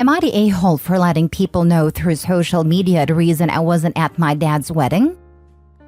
Am I the a-hole for letting people know through social media the reason I wasn't at my dad's wedding?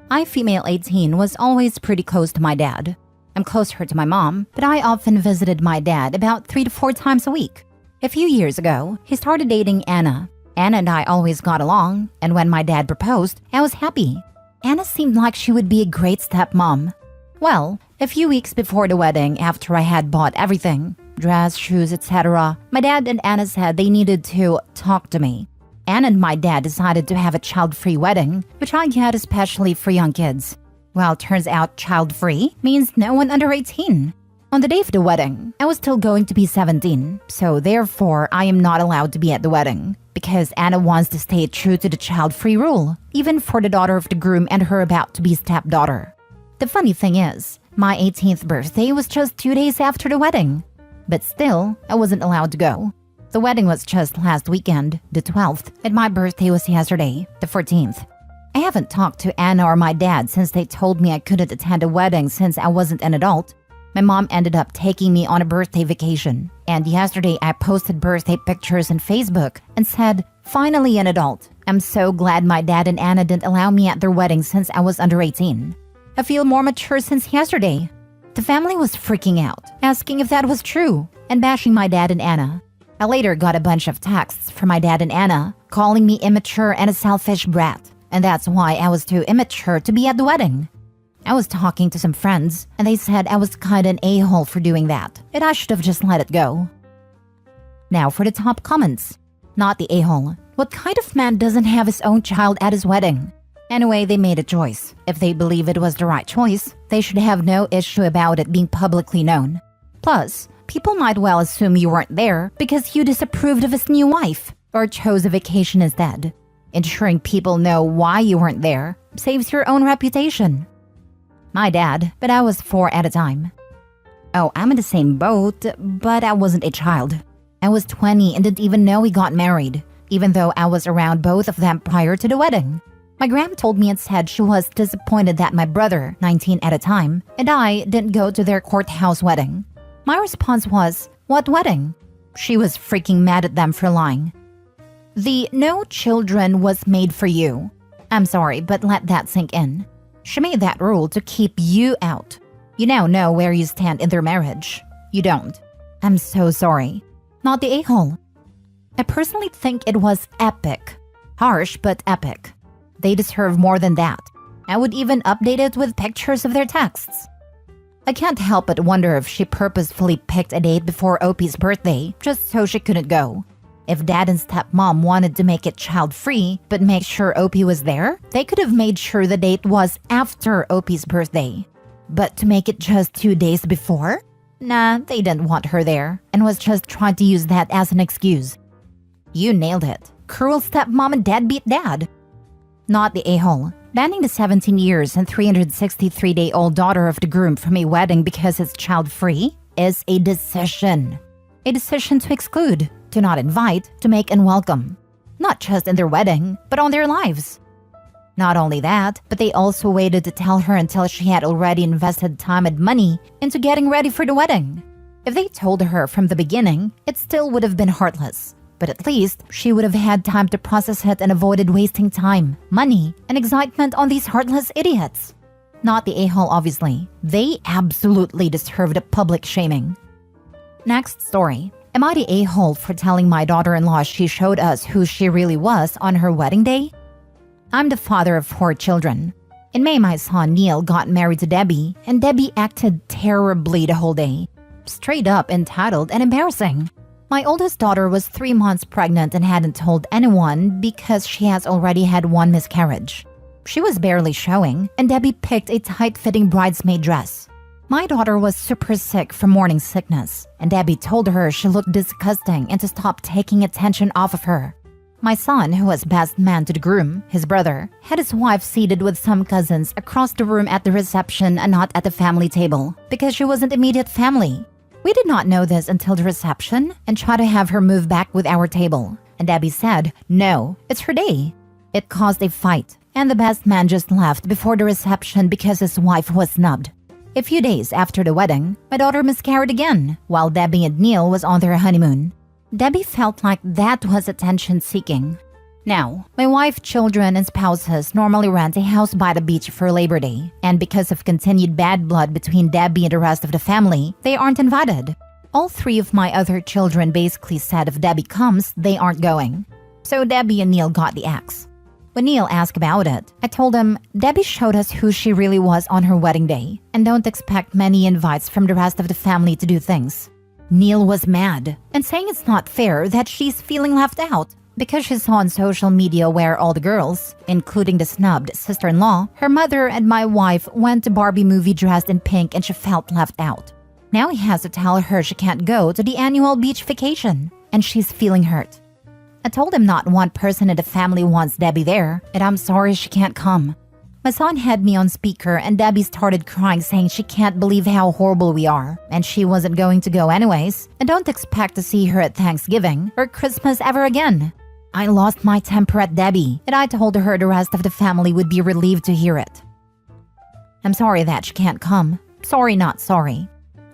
I, female 18, was always pretty close to my dad. I'm closer to my mom, but I often visited my dad about 3 to 4 times a week. A few years ago, he started dating Anna. Anna and I always got along, and when my dad proposed, I was happy. Anna seemed like she would be a great stepmom. Well, a few weeks before the wedding, after I had bought everything, dress, shoes, etc., my dad and Anna said they needed to talk to me. Anna and my dad decided to have a child-free wedding, which I get especially for young kids. Well, turns out child-free means no one under 18. On the day of the wedding, I was still going to be 17, so therefore I am not allowed to be at the wedding, because Anna wants to stay true to the child-free rule, even for the daughter of the groom and her about-to-be stepdaughter. The funny thing is, my 18th birthday was just 2 days after the wedding. But still, I wasn't allowed to go. The wedding was just last weekend, the 12th, and my birthday was yesterday, the 14th. I haven't talked to Anna or my dad since they told me I couldn't attend a wedding since I wasn't an adult. My mom ended up taking me on a birthday vacation, and yesterday I posted birthday pictures on Facebook and said, "Finally an adult. I'm so glad my dad and Anna didn't allow me at their wedding since I was under 18. I feel more mature since yesterday." The family was freaking out, asking if that was true, and bashing my dad and Anna. I later got a bunch of texts from my dad and Anna, calling me immature and a selfish brat, and that's why I was too immature to be at the wedding. I was talking to some friends, and they said I was kinda an a-hole for doing that, and I should have just let it go. Now for the top comments. Not the a-hole. What kind of man doesn't have his own child at his wedding? Anyway, they made a choice. If they believe it was the right choice, they should have no issue about it being publicly known. Plus, people might well assume you weren't there because you disapproved of his new wife or chose a vacation instead. Ensuring people know why you weren't there saves your own reputation. My dad, but I was 4 at a time. Oh, I'm in the same boat, but I wasn't a child. I was 20 and didn't even know we got married, even though I was around both of them prior to the wedding. My gram told me instead she was disappointed that my brother, 19 at a time, and I didn't go to their courthouse wedding. My response was, "What wedding?" She was freaking mad at them for lying. The "no children was made for you." I'm sorry, but let that sink in. She made that rule to keep you out. You now know where you stand in their marriage. You don't. I'm so sorry. Not the a-hole. I personally think it was epic. Harsh, but epic. They deserve more than that. I would even update it with pictures of their texts. I can't help but wonder if she purposefully picked a date before Opie's birthday just so she couldn't go. If dad and stepmom wanted to make it child-free but make sure Opie was there, they could have made sure the date was after Opie's birthday. But to make it just 2 days before? Nah, they didn't want her there and was just trying to use that as an excuse. You nailed it. Cruel stepmom and deadbeat dad. Not the a-hole. Banning the 17 years and 363-day-old daughter of the groom from a wedding because it's child-free is a decision. A decision to exclude, to not invite, to make unwelcome. Not just in their wedding, but on their lives. Not only that, but they also waited to tell her until she had already invested time and money into getting ready for the wedding. If they told her from the beginning, it still would have been heartless. But at least, she would have had time to process it and avoided wasting time, money, and excitement on these heartless idiots. Not the a-hole, obviously. They absolutely deserved a public shaming. Next story. Am I the a-hole for telling my daughter-in-law she showed us who she really was on her wedding day? I'm the father of 4 children. In May, my son Neil got married to Debbie, and Debbie acted terribly the whole day. Straight up entitled and embarrassing. My oldest daughter was 3 months pregnant and hadn't told anyone because she has already had 1 miscarriage. She was barely showing, and Debbie picked a tight-fitting bridesmaid dress. My daughter was super sick from morning sickness, and Debbie told her she looked disgusting and to stop taking attention off of her. My son, who was best man to the groom, his brother, had his wife seated with some cousins across the room at the reception and not at the family table because she wasn't immediate family. We did not know this until the reception and tried to have her move back with our table. And Debbie said, "No, it's her day." It caused a fight, and the best man just left before the reception because his wife was snubbed. A few days after the wedding, my daughter miscarried again, while Debbie and Neil was on their honeymoon. Debbie felt like that was attention-seeking. Now, my wife, children, and spouses normally rent a house by the beach for Labor Day, and because of continued bad blood between Debbie and the rest of the family, they aren't invited. All 3 of my other children basically said if Debbie comes, they aren't going. So Debbie and Neil got the axe. When Neil asked about it, I told him Debbie showed us who she really was on her wedding day, and don't expect many invites from the rest of the family to do things. Neil was mad and saying it's not fair that she's feeling left out because she saw on social media where all the girls, including the snubbed sister-in-law, her mother, and my wife went to Barbie movie dressed in pink and she felt left out. Now he has to tell her she can't go to the annual beach vacation, and she's feeling hurt. I told him not one person in the family wants Debbie there, and I'm sorry she can't come. My son had me on speaker and Debbie started crying saying she can't believe how horrible we are, and she wasn't going to go anyways, and don't expect to see her at Thanksgiving or Christmas ever again. I lost my temper at Debbie, and I told her the rest of the family would be relieved to hear it. I'm sorry that she can't come. Sorry, not sorry.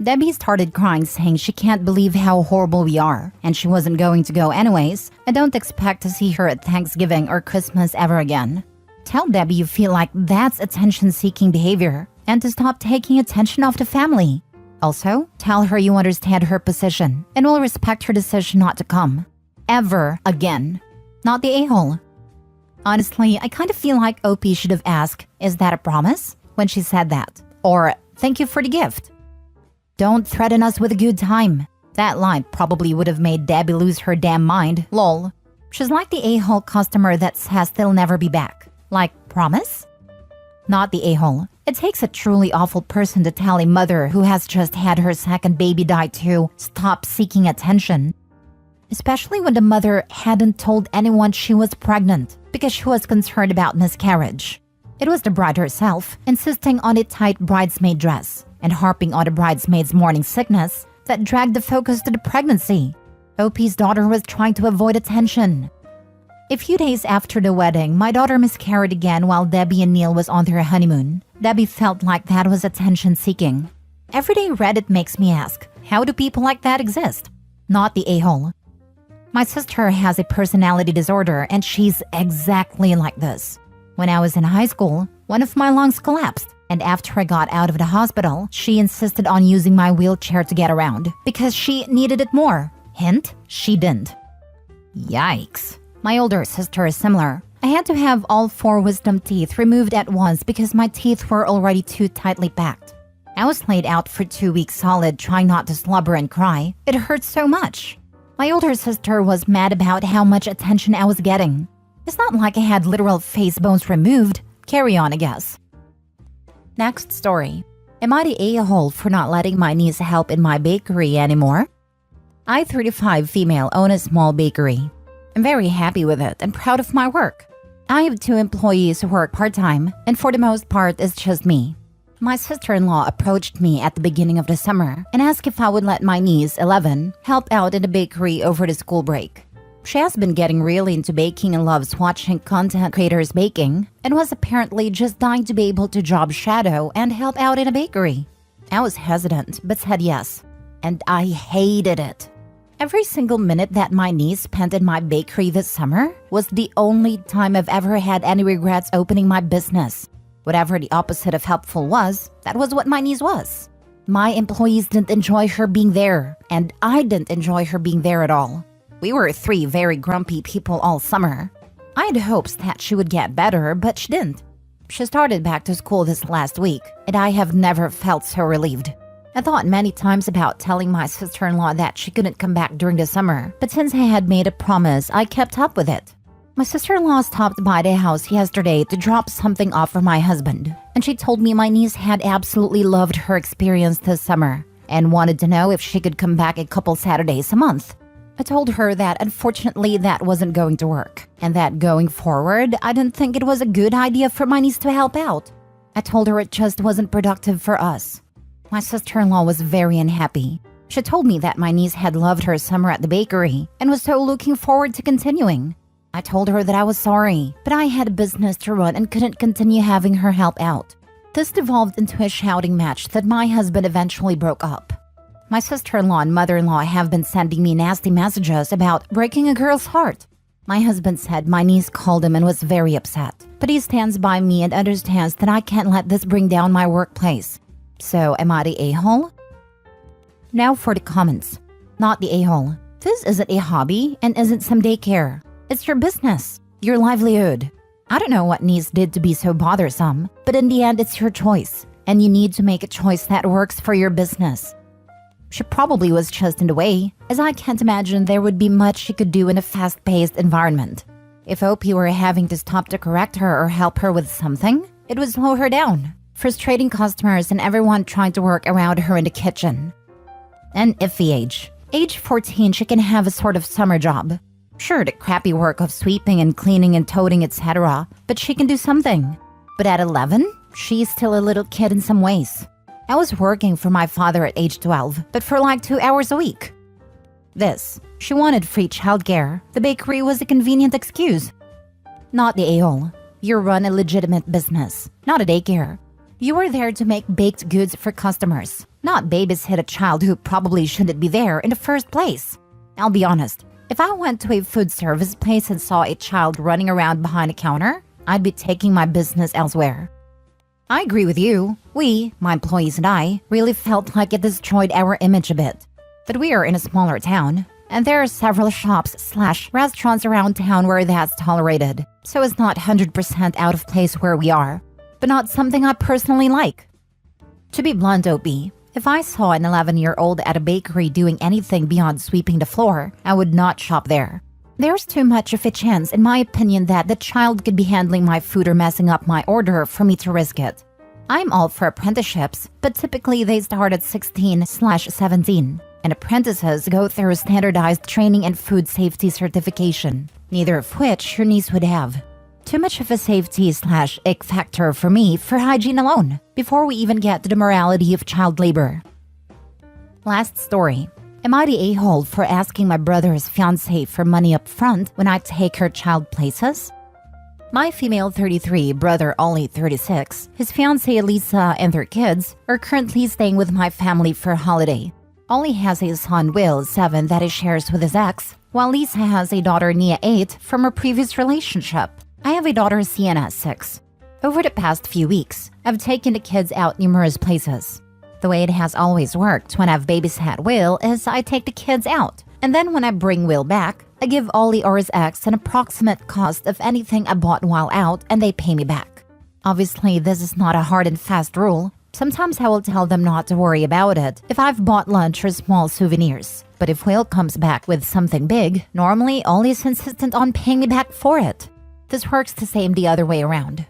Debbie started crying saying she can't believe how horrible we are, and she wasn't going to go anyways, and don't expect to see her at Thanksgiving or Christmas ever again. Tell Debbie you feel like that's attention-seeking behavior, and to stop taking attention off the family. Also, tell her you understand her position, and will respect her decision not to come. Ever again. Not the a-hole. Honestly, I kind of feel like OP should have asked, "Is that a promise?" when she said that. Or, "Thank you for the gift." Don't threaten us with a good time. That line probably would have made Debbie lose her damn mind, lol. She's like the a-hole customer that says they'll never be back. Like, promise? Not the a-hole. It takes a truly awful person to tell a mother who has just had her second baby die to stop seeking attention. Especially when the mother hadn't told anyone she was pregnant because she was concerned about miscarriage. It was the bride herself insisting on a tight bridesmaid dress and harping on the bridesmaid's morning sickness that dragged the focus to the pregnancy. OP's daughter was trying to avoid attention. A few days after the wedding, my daughter miscarried again while Debbie and Neil was on their honeymoon. Debbie felt like that was attention-seeking. Everyday Reddit makes me ask, how do people like that exist? Not the a-hole. My sister has a personality disorder and she's exactly like this. When I was in high school, one of my lungs collapsed, and after I got out of the hospital, she insisted on using my wheelchair to get around because she needed it more. Hint, she didn't. Yikes. My older sister is similar. I had to have all 4 wisdom teeth removed at once because my teeth were already too tightly packed. I was laid out for 2 weeks solid trying not to slobber and cry. It hurt so much. My older sister was mad about how much attention I was getting. It's not like I had literal face bones removed. Carry on, I guess. Next story. Am I the a-hole for not letting my niece help in my bakery anymore? I, 35 female, own a small bakery. I'm very happy with it and proud of my work. I have 2 employees who work part-time, and for the most part, it's just me. My sister-in-law approached me at the beginning of the summer and asked if I would let my niece, 11, help out in the bakery over the school break. She has been getting really into baking and loves watching content creators baking, and was apparently just dying to be able to job shadow and help out in a bakery. I was hesitant, but said yes. And I hated it. Every single minute that my niece spent in my bakery this summer was the only time I've ever had any regrets opening my business. Whatever the opposite of helpful was, that was what my niece was. My employees didn't enjoy her being there, and I didn't enjoy her being there at all. We were 3 very grumpy people all summer. I had hopes that she would get better, but she didn't. She started back to school this last week, and I have never felt so relieved. I thought many times about telling my sister-in-law that she couldn't come back during the summer, but since I had made a promise, I kept up with it. My sister-in-law stopped by the house yesterday to drop something off for my husband, and she told me my niece had absolutely loved her experience this summer and wanted to know if she could come back a couple Saturdays a month. I told her that unfortunately that wasn't going to work, and that going forward, I didn't think it was a good idea for my niece to help out. I told her it just wasn't productive for us. My sister-in-law was very unhappy. She told me that my niece had loved her summer at the bakery and was so looking forward to continuing. I told her that I was sorry, but I had a business to run and couldn't continue having her help out. This devolved into a shouting match that my husband eventually broke up. My sister-in-law and mother-in-law have been sending me nasty messages about breaking a girl's heart. My husband said my niece called him and was very upset, but he stands by me and understands that I can't let this bring down my workplace. So, am I the a-hole? Now for the comments. Not the a-hole. This isn't a hobby and isn't some daycare. It's your business, your livelihood. I don't know what niece did to be so bothersome, but in the end, it's your choice, and you need to make a choice that works for your business. She probably was just in the way, as I can't imagine there would be much she could do in a fast-paced environment. If OP were having to stop to correct her or help her with something, it would slow her down, frustrating customers and everyone trying to work around her in the kitchen. An iffy age. Age 14, she can have a sort of summer job. Sure, the crappy work of sweeping and cleaning and toting, etc., but she can do something. But at 11, she's still a little kid in some ways. I was working for my father at age 12, but for like 2 hours a week. She wanted free childcare. The bakery was a convenient excuse. Not the a-hole. You run a legitimate business, not a daycare. You were there to make baked goods for customers, not babysit a child who probably shouldn't be there in the first place. I'll be honest, if I went to a food service place and saw a child running around behind a counter, I'd be taking my business elsewhere. I agree with you. We, my employees and I, really felt like it destroyed our image a bit. But we are in a smaller town, and there are several shops/restaurants around town where that's tolerated, so it's not 100% out of place where we are, but not something I personally like. To be blunt, OP, if I saw an 11-year-old at a bakery doing anything beyond sweeping the floor, I would not shop there. There's too much of a chance, in my opinion, that the child could be handling my food or messing up my order for me to risk it. I'm all for apprenticeships, but typically they start at 16/17, and apprentices go through standardized training and food safety certification, neither of which your niece would have. Too much of a safety/ick factor for me for hygiene alone, before we even get to the morality of child labor. Last story. Am I the a-hole for asking my brother's fiancée for money up front when I take her child places? My female 33, brother Ollie 36, his fiancée Lisa and their kids are currently staying with my family for a holiday. Ollie has a son Will, 7, that he shares with his ex, while Lisa has a daughter Nia, 8, from her previous relationship. I have a daughter Sienna, 6. Over the past few weeks, I've taken the kids out numerous places. The way it has always worked when I've babysat Will is I take the kids out, and then when I bring Will back, I give Ollie or his ex an approximate cost of anything I bought while out and they pay me back. Obviously, this is not a hard and fast rule. Sometimes I will tell them not to worry about it if I've bought lunch or small souvenirs. But if Will comes back with something big, normally Ollie is insistent on paying me back for it. This works the same the other way around.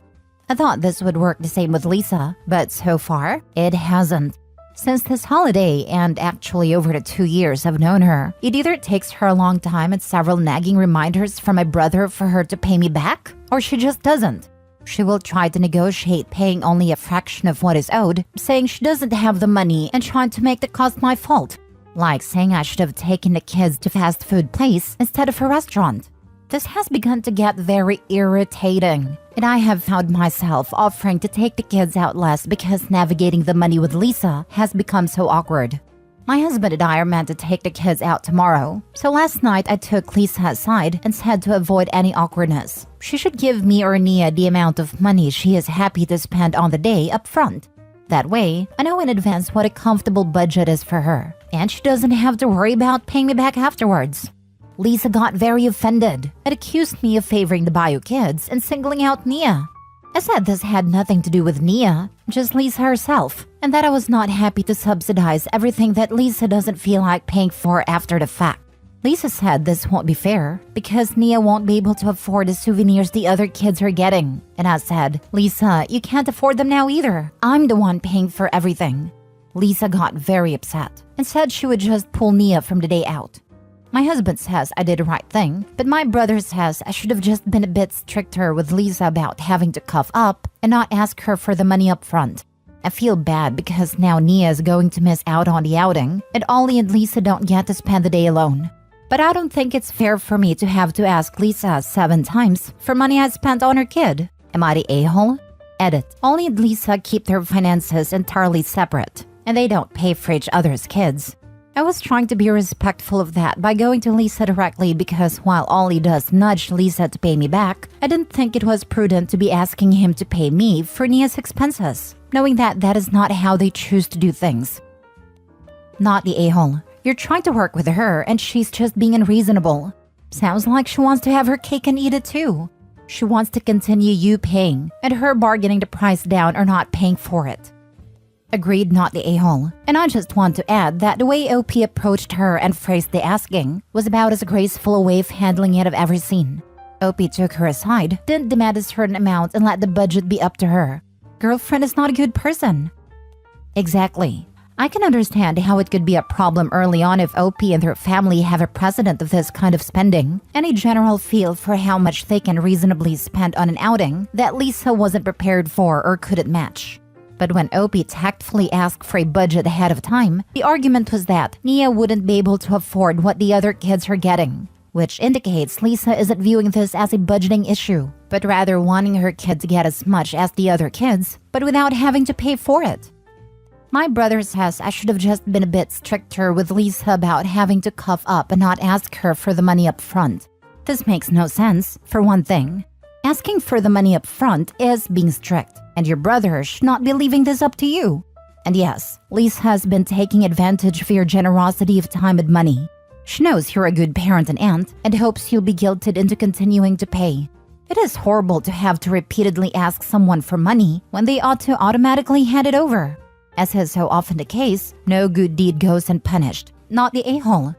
I thought this would work the same with Lisa, but so far, it hasn't. Since this holiday, and actually over the 2 years I've known her, it either takes her a long time and several nagging reminders from my brother for her to pay me back, or she just doesn't. She will try to negotiate paying only a fraction of what is owed, saying she doesn't have the money and trying to make the cost my fault. Like saying I should have taken the kids to fast food place instead of a restaurant. This has begun to get very irritating, and I have found myself offering to take the kids out less because navigating the money with Lisa has become so awkward. My husband and I are meant to take the kids out tomorrow, so last night I took Lisa aside and said to avoid any awkwardness, she should give me or Nia the amount of money she is happy to spend on the day up front. That way, I know in advance what a comfortable budget is for her, and she doesn't have to worry about paying me back afterwards. Lisa got very offended and accused me of favoring the bio kids and singling out Nia. I said this had nothing to do with Nia, just Lisa herself, and that I was not happy to subsidize everything that Lisa doesn't feel like paying for after the fact. Lisa said this won't be fair because Nia won't be able to afford the souvenirs the other kids are getting. And I said, Lisa, you can't afford them now either. I'm the one paying for everything. Lisa got very upset and said she would just pull Nia from the day out. My husband says I did the right thing, but my brother says I should have just been a bit stricter with Lisa about having to cough up and not ask her for the money up front. I feel bad because now Nia is going to miss out on the outing, and Ollie and Lisa don't get to spend the day alone. But I don't think it's fair for me to have to ask Lisa 7 times for money I spent on her kid. Am I the a-hole? Edit. Ollie and Lisa keep their finances entirely separate, and they don't pay for each other's kids. I was trying to be respectful of that by going to Lisa directly because while Ollie does nudge Lisa to pay me back, I didn't think it was prudent to be asking him to pay me for Nia's expenses, knowing that that is not how they choose to do things. Not the a-hole. You're trying to work with her and she's just being unreasonable. Sounds like she wants to have her cake and eat it too. She wants to continue you paying and her bargaining the price down or not paying for it. Agreed, not the a-hole. And I just want to add that the way OP approached her and phrased the asking was about as graceful a way of handling it I've ever seen. OP took her aside, didn't demand a certain amount and let the budget be up to her. Girlfriend is not a good person. Exactly. I can understand how it could be a problem early on if OP and her family have a precedent of this kind of spending and a general feel for how much they can reasonably spend on an outing that Lisa wasn't prepared for or couldn't match. But when OP tactfully asked for a budget ahead of time, the argument was that Nia wouldn't be able to afford what the other kids are getting, which indicates Lisa isn't viewing this as a budgeting issue, but rather wanting her kid to get as much as the other kids, but without having to pay for it. My brother says I should have just been a bit stricter with Lisa about having to cough up and not ask her for the money up front. This makes no sense, for one thing. Asking for the money up front is being strict, and your brother should not be leaving this up to you. And yes, Lisa has been taking advantage of your generosity of time and money. She knows you're a good parent and aunt, and hopes you'll be guilted into continuing to pay. It is horrible to have to repeatedly ask someone for money when they ought to automatically hand it over. As is so often the case, no good deed goes unpunished. Not the a-hole.